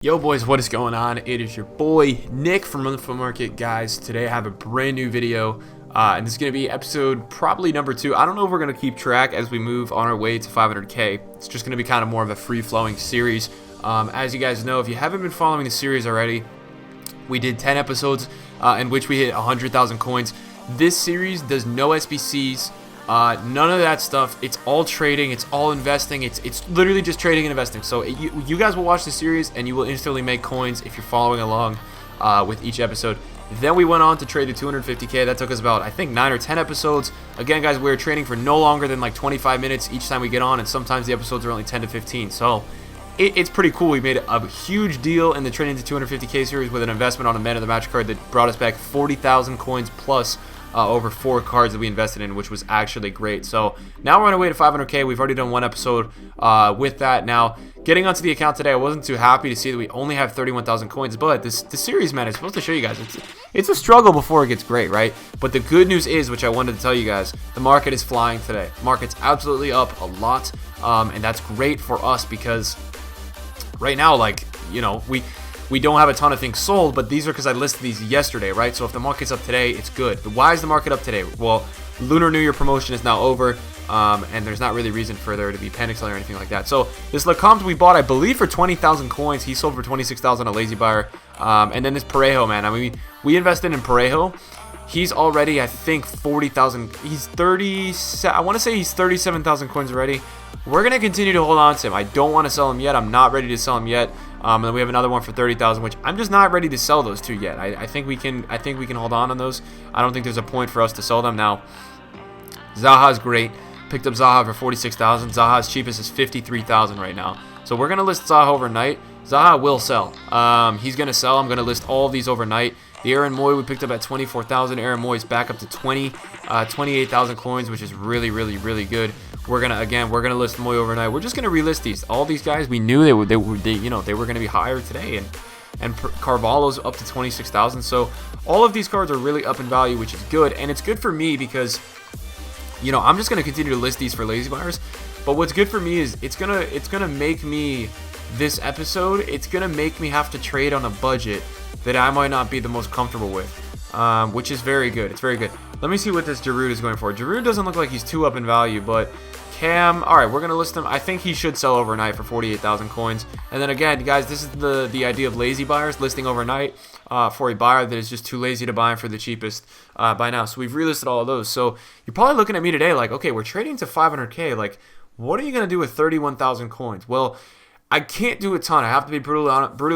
Yo boys, what is going on? It is your boy Nick from Run the Foot Market. Guys, today I have a brand new video and this is going to be episode probably number 2. I don't know if we're going to keep track as we move on our way to 500k. It's just going to be kind of more of a free-flowing series. As you guys know, if you haven't been following the series already, we did 10 episodes in which we hit 100,000 coins. This series does no SBCs. None of that stuff. It's all trading. It's all investing. It's literally just trading and investing. So you guys will watch the series and you will instantly make coins if you're following along with each episode. Then we went on to trade the 250k. That took us about, I think, 9 or 10 episodes. Again, guys, we're trading for no longer than like 25 minutes each time we get on, and sometimes the episodes are only 10 to 15. So it's pretty cool. We made a huge deal in the trading to 250k series with an investment on a man of the match card that brought us back 40,000 coins plus over 4 cards that we invested in, which was actually great. So now we're on our way to 500k. We've already done one episode with that. Now, getting onto the account today, I wasn't too happy to see that we only have 31,000 coins, but this series, man, is supposed to show you guys it's a struggle before it gets great, right? But the good news is, which I wanted to tell you guys, the market is flying today. The market's absolutely up a lot, and that's great for us because right now, like, you know, we don't have a ton of things sold, but these are because I listed these yesterday, right? So if the market's up today, it's good. Why is the market up today? Well, Lunar New Year promotion is now over, and there's not really reason for there to be panic selling or anything like that. So this Lecomte we bought, I believe, for 20,000 coins. He sold for 26,000 a lazy buyer. And then this Parejo, man. I mean, we invested in Parejo. He's already, I think, 40,000. He's 30. I want to say he's 37,000 coins already. We're gonna continue to hold on to him. I don't want to sell him yet. I'm not ready to sell him yet. And then we have another one for 30,000, which I'm just not ready to sell those two yet. I think we can hold on those. I don't think there's a point for us to sell them now. Zaha's great. Picked up Zaha for 46,000. Zaha's cheapest is 53,000 right now. So we're gonna list Zaha overnight. Zaha will sell. He's gonna sell. I'm gonna list all of these overnight. The Aaron Moy we picked up at 24,000. Aaron Moy's back up to 28,000 coins, which is really good. We're gonna list Moy overnight. We're just gonna relist these. All these guys, we knew they were gonna be higher today, and Carvalho's up to 26,000. So all of these cards are really up in value, which is good, and it's good for me because, you know, I'm just gonna continue to list these for lazy buyers. But what's good for me is it's gonna make me, this episode, it's gonna make me have to trade on a budget that I might not be the most comfortable with, which is very good. It's very good. Let me see what this Giroud is going for. Giroud doesn't look like he's too up in value, but Cam, all right, we're going to list him. I think he should sell overnight for 48,000 coins. And then again, guys, this is the idea of lazy buyers, listing overnight for a buyer that is just too lazy to buy him for the cheapest by now. So we've relisted all of those. So you're probably looking at me today like, okay, we're trading to 500k. Like, what are you going to do with 31,000 coins? Well, I can't do a ton. I have to be brutally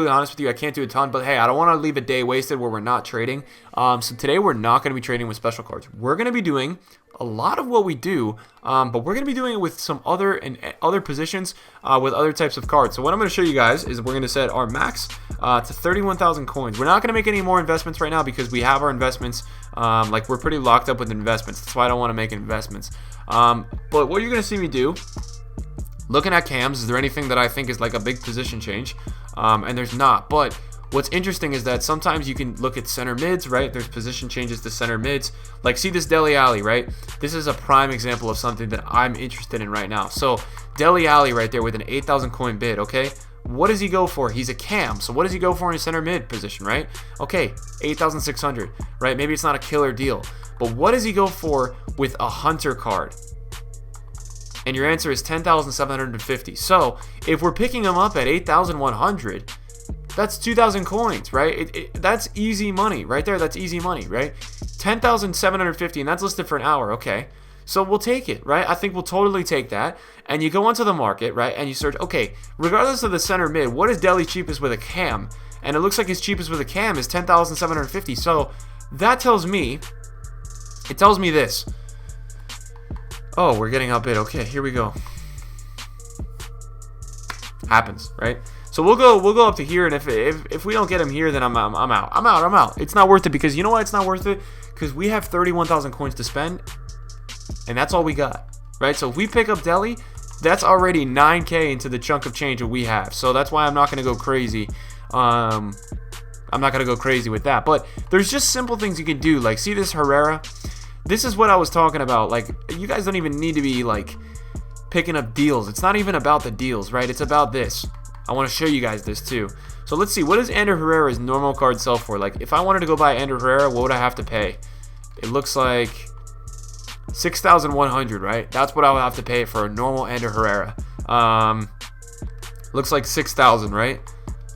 honest with you. I can't do a ton, but hey, I don't want to leave a day wasted where we're not trading. So today we're not going to be trading with special cards. We're going to be doing a lot of what we do, but we're going to be doing it with some other positions with other types of cards. So what I'm going to show you guys is we're going to set our max to 31,000 coins. We're not going to make any more investments right now because we have our investments. Like, we're pretty locked up with investments. That's why I don't want to make investments. But what you're going to see me do, looking at cams, is there anything that I think is like a big position change? And there's not. But what's interesting is that sometimes you can look at center mids, right? There's position changes to center mids. Like, see this Dele Alli, right? This is a prime example of something that I'm interested in right now. So Dele Alli right there with an 8,000 coin bid, okay? What does he go for? He's a cam. So what does he go for in a center mid position, right? Okay, 8,600, right? Maybe it's not a killer deal. But what does he go for with a hunter card? And your answer is 10,750. So if we're picking them up at 8,100, that's 2,000 coins, right? That's easy money right there. That's easy money, right? 10,750, and that's listed for an hour. Okay, so we'll take it, right? I think we'll totally take that. And you go onto the market, right? And you search, okay, regardless of the center mid, what is Deli cheapest with a cam? And it looks like his cheapest with a cam is 10,750. So that tells me, it tells me this. Oh, we're getting outbid. Okay, here we go. Happens, right? So we'll go up to here, and if we don't get him here, then I'm out. It's not worth it because you know why it's not worth it? Because we have 31,000 coins to spend, and that's all we got, right? So if we pick up Deli, that's already 9k into the chunk of change that we have. So that's why I'm not gonna go crazy. I'm not gonna go crazy with that. But there's just simple things you can do, like see this Herrera. This is what I was talking about. Like, you guys don't even need to be like picking up deals. It's not even about the deals, right? It's about this. I want to show you guys this too. So let's see, what does Ander Herrera's normal card sell for? Like, if I wanted to go buy Ander Herrera, what would I have to pay? It looks like 6,100, right? That's what I would have to pay for a normal Ander Herrera. Looks like 6,000, right?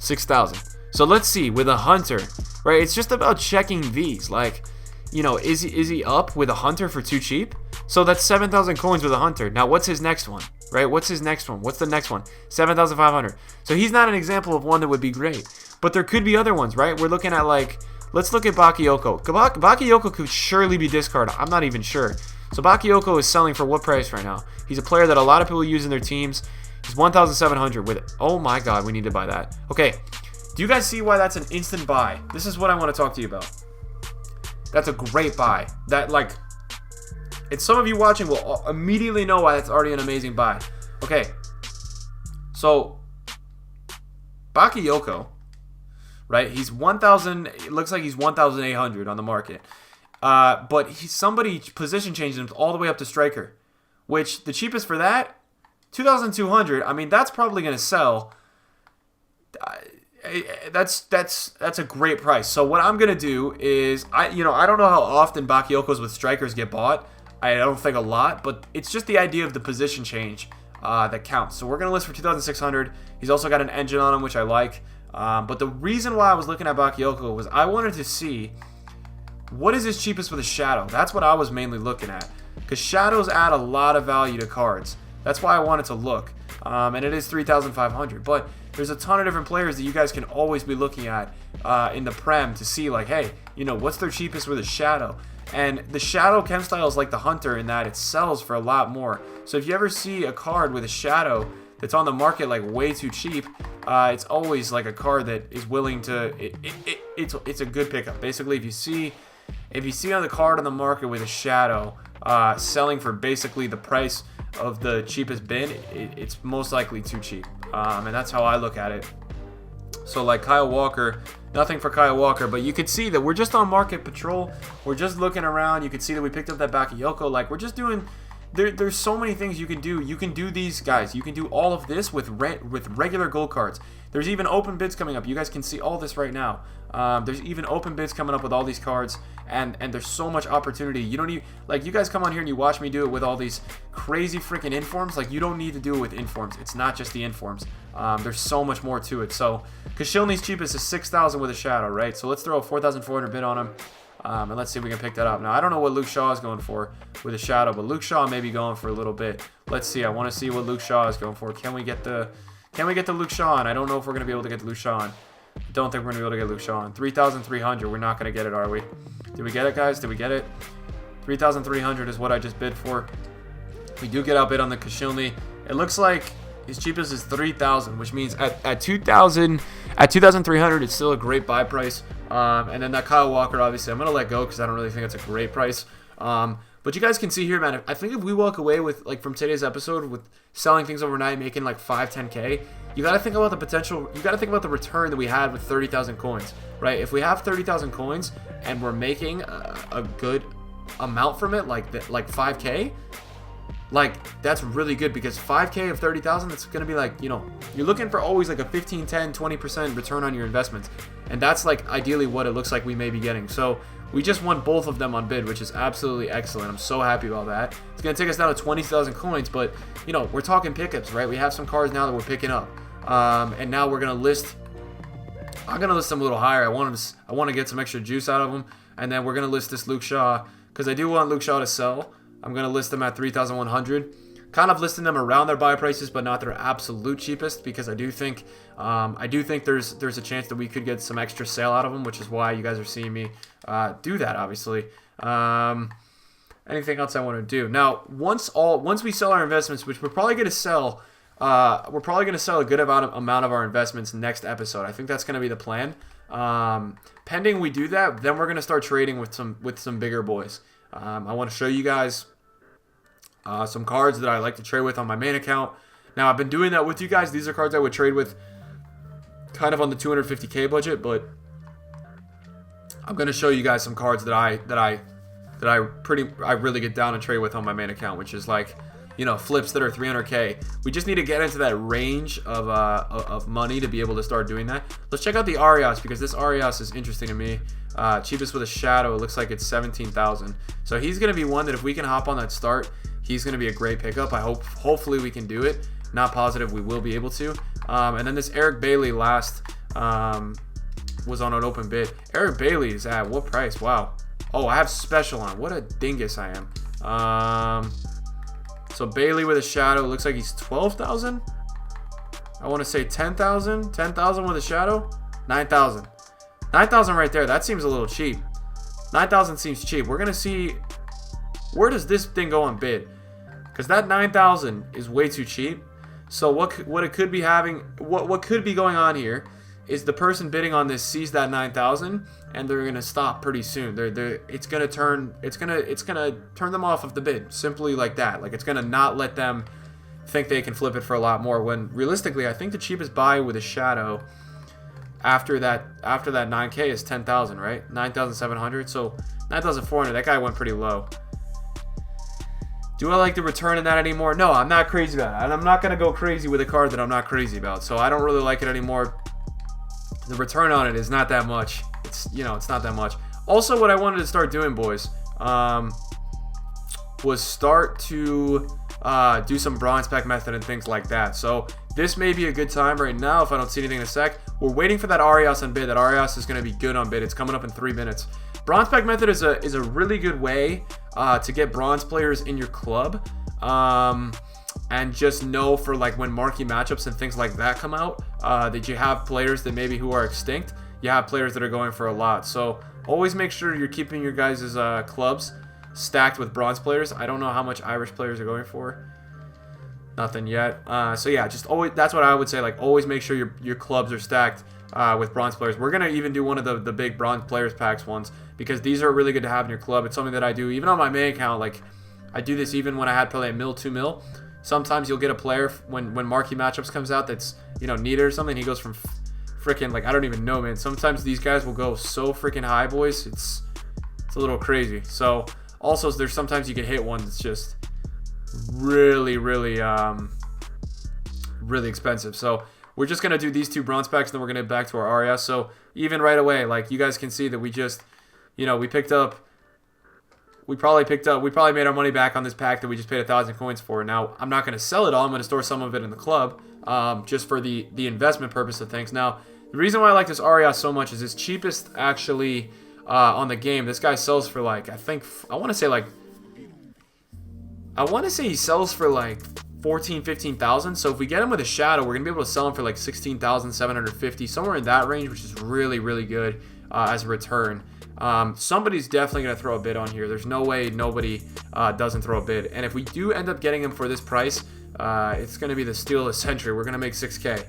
6,000. So let's see, with a Hunter, right? It's just about checking these. Like, you know, is he up with a Hunter for too cheap? So that's 7,000 coins with a Hunter. Now, what's his next one, right? What's his next one? What's the next one? 7,500. So he's not an example of one that would be great. But there could be other ones, right? We're looking at, like, let's look at Bakayoko. Bakayoko could surely be discarded. I'm not even sure. So Bakayoko is selling for what price right now? He's a player that a lot of people use in their teams. He's 1,700 with it. Oh my god, we need to buy that. Okay, do you guys see why that's an instant buy? This is what I want to talk to you about. That's a great buy. That, like, it's some of you watching will immediately know why that's already an amazing buy. Okay, so Bakayoko, right? He's 1,000. It looks like he's 1,800 on the market. But somebody position changed him all the way up to striker, which the cheapest for that, 2,200. I mean, that's probably going to sell. That's a great price. So what I'm going to do is, I don't know how often Bakayokos with strikers get bought. I don't think a lot, but it's just the idea of the position change that counts. So we're going to list for 2,600. He's also got an engine on him, which I like. But the reason why I was looking at Bakayoko was I wanted to see what is his cheapest with a shadow. That's what I was mainly looking at, because shadows add a lot of value to cards. That's why I wanted to look. And it is 3,500. But there's a ton of different players that you guys can always be looking at in the Prem to see, like, hey, you know, what's their cheapest with a shadow? And the shadow chem style is like the Hunter in that it sells for a lot more. So if you ever see a card with a shadow that's on the market like way too cheap, it's always like a card that is willing to. It's a good pickup. Basically, if you see on the card on the market with a shadow selling for basically the price of the cheapest bin, it's most likely too cheap. And that's how I look at it. So like Kyle Walker, nothing for Kyle Walker, but you could see that we're just on market patrol. We're just looking around. You could see that we picked up that Bakayoko. Like, we're just doing. There's so many things you can do. You can do these, guys. You can do all of this with regular gold cards. There's even open bids coming up. You guys can see all this right now. There's even open bids coming up with all these cards, and there's so much opportunity. You don't need, like, you guys come on here and you watch me do it with all these crazy freaking informs. Like, you don't need to do it with informs. It's not just the informs. There's so much more to it. So Koscielny's cheapest is 6,000 with a shadow, right? So let's throw a 4,400 bid on him. And let's see if we can pick that up. Now, I don't know what Luke Shaw is going for with a shadow, but Luke Shaw may be going for a little bit. Let's see. I want to see what Luke Shaw is going for. Can we get the Luke Shaw on? I don't know if we're going to be able to get the Luke Shaw on. I don't think we're going to be able to get Luke Shaw on. 3,300. We're not going to get it, are we? Did we get it, guys? Did we get it? 3,300 is what I just bid for. We do get outbid on the Koscielny. It looks like his cheapest is 3,000, which means at 2,300, it's still a great buy price. And then that Kyle Walker, obviously, I'm going to let go because I don't really think it's a great price. But you guys can see here, man, I think if we walk away with, like, from today's episode with selling things overnight, making like 5, 10K, you got to think about the potential. You got to think about the return that we had with 30,000 coins, right? If we have 30,000 coins and we're making a good amount from it, like 5K, like, that's really good, because 5K of 30,000, that's going to be like, you know, you're looking for always like a 15, 10, 20% return on your investments. And that's like ideally what it looks like we may be getting. So we just won both of them on bid, which is absolutely excellent. I'm so happy about that. It's going to take us down to 20,000 coins, but, you know, we're talking pickups, right? We have some cards now that we're picking up. And now we're going to list. I'm going to list them a little higher. I want to get some extra juice out of them. And then we're going to list this Luke Shaw, because I do want Luke Shaw to sell. I'm going to list them at 3,100. Kind of listing them around their buy prices, but not their absolute cheapest, because I do think there's a chance that we could get some extra sale out of them, which is why you guys are seeing me do that, obviously. Anything else I want to do? Now, once we sell our investments, which we're probably going to sell, a good amount of our investments next episode. I think that's going to be the plan. Pending we do that, then we're going to start trading with some bigger boys. I want to show you guys some cards that I like to trade with on my main account. Now, I've been doing that with you guys. These are cards I would trade with kind of on the 250K budget, but I'm going to show you guys some cards that I really get down and trade with on my main account, which is like you know, flips that are 300K. We just need to get into that range of money to be able to start doing that. Let's check out the Arias, because this Arias is interesting to me. Cheapest with a shadow, it looks like it's 17,000. So he's going to be one that if we can hop on that start, he's going to be a great pickup. Hopefully we can do it. Not positive we will be able to. And then this Eric Bailey last was on an open bid. Eric Bailey is at what price? Wow. Oh, I have special on. What a dingus I am. So Bailey with a shadow, looks like he's 12,000. I want to say 10,000. 10,000 with a shadow. 9,000. 9,000 right there. That seems a little cheap. 9,000 seems cheap. We're gonna see, where does this thing go on bid? Because that 9,000 is way too cheap. So what it could be having, what could be going on here is the person bidding on this sees that 9,000 and they're gonna stop pretty soon. It's gonna turn them off of the bid, simply like that. Like, it's gonna not let them think they can flip it for a lot more, when realistically I think the cheapest buy with a shadow after that 9K is 10,000, right? 9,700. So 9,400. That guy went pretty low. Do I like the return in that anymore? No, I'm not crazy about it. And I'm not gonna go crazy with a card that I'm not crazy about. So I don't really like it anymore. The return on it is not that much. It's not that much. Also, what I wanted to start doing, boys, was start to do some bronze pack method and things like that. So this may be a good time right now if I don't see anything in a sec. We're waiting for that Arias on bid. That Arias is going to be good on bid. It's coming up in 3 minutes. Bronze pack method is a really good way to get bronze players in your club. And just know for like when marquee matchups and things like that come out, that you have players that maybe who are extinct. You have players that are going for a lot. So always make sure you're keeping your guys' clubs stacked with bronze players. I don't know how much Irish players are going for. Nothing yet. So yeah, just always, that's what I would say. Like, always make sure your clubs are stacked with bronze players. We're gonna even do one of the big bronze players packs ones, because these are really good to have in your club. It's something that I do even on my main account. Like, I do this even when I had probably a mil, 2 mil. Sometimes you'll get a player when marquee matchups comes out that's, you know, needed or something. He goes from freaking, like, I don't even know, man. Sometimes these guys will go so freaking high, boys. It's a little crazy. So also, there's sometimes you can hit one that's just really expensive. So we're just gonna do these 2 bronze packs, and then we're gonna head back to our Arias. So even right away, like, you guys can see that we just, you know, we probably made our money back on this pack that we just paid 1,000 coins for. Now, I'm not going to sell it all. I'm going to store some of it in the club, just for the investment purpose of things. Now, the reason why I like this Arias so much is it's cheapest actually on the game. This guy sells for like, I want to say he sells for like 14,000, 15,000. So if we get him with a shadow, we're going to be able to sell him for like 16,750, somewhere in that range, which is really, really good as a return. Somebody's definitely going to throw a bid on here. There's no way nobody doesn't throw a bid. And if we do end up getting him for this price, it's going to be the steal of the century. We're going to make 6K.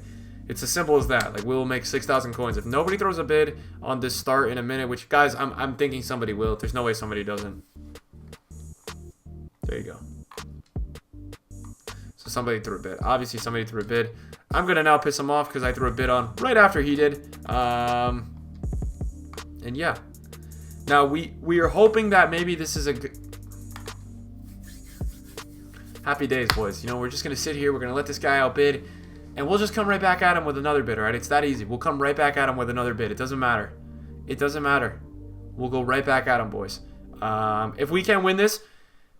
It's as simple as that. Like, we'll make 6,000 coins. If nobody throws a bid on this start in a minute, which, guys, I'm thinking somebody will. There's no way somebody doesn't. There you go. So somebody threw a bid. Obviously, somebody threw a bid. I'm going to now piss him off because I threw a bid on right after he did. And yeah. Now, we are hoping that maybe this is a good... Happy days, boys. You know, we're just going to sit here. We're going to let this guy outbid. And we'll just come right back at him with another bid, all right? It's that easy. We'll come right back at him with another bid. It doesn't matter. It doesn't matter. We'll go right back at him, boys. If we can't win this...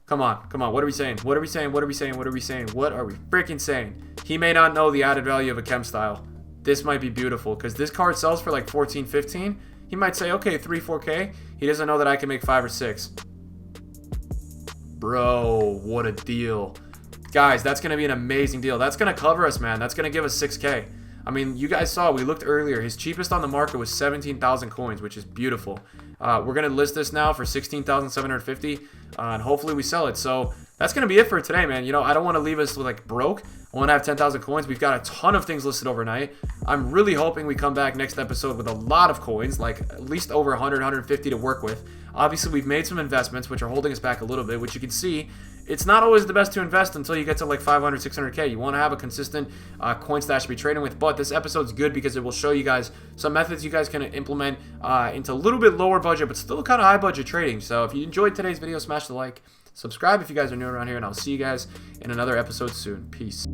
Come on. What are we saying? What are we saying? What are we freaking saying? He may not know the added value of a chem style. This might be beautiful, because this card sells for like 14, 15. He might say, okay, 3, 4K. He doesn't know that I can make 5 or 6. Bro, what a deal. Guys, that's going to be an amazing deal. That's going to cover us, man. That's going to give us 6K. I mean, you guys saw, we looked earlier. His cheapest on the market was 17,000 coins, which is beautiful. We're going to list this now for 16,750, and hopefully we sell it. So that's going to be it for today, man. You know, I don't want to leave us like broke. I want to have 10,000 coins. We've got a ton of things listed overnight. I'm really hoping we come back next episode with a lot of coins, like at least over 100, 150 to work with. Obviously, we've made some investments, which are holding us back a little bit, which you can see. It's not always the best to invest until you get to like 500, 600K. You want to have a consistent coin stash to be trading with. But this episode's good because it will show you guys some methods you guys can implement into a little bit lower budget, but still kind of high budget trading. So if you enjoyed today's video, smash the like. subscribe if you guys are new around here, and I'll see you guys in another episode soon. Peace.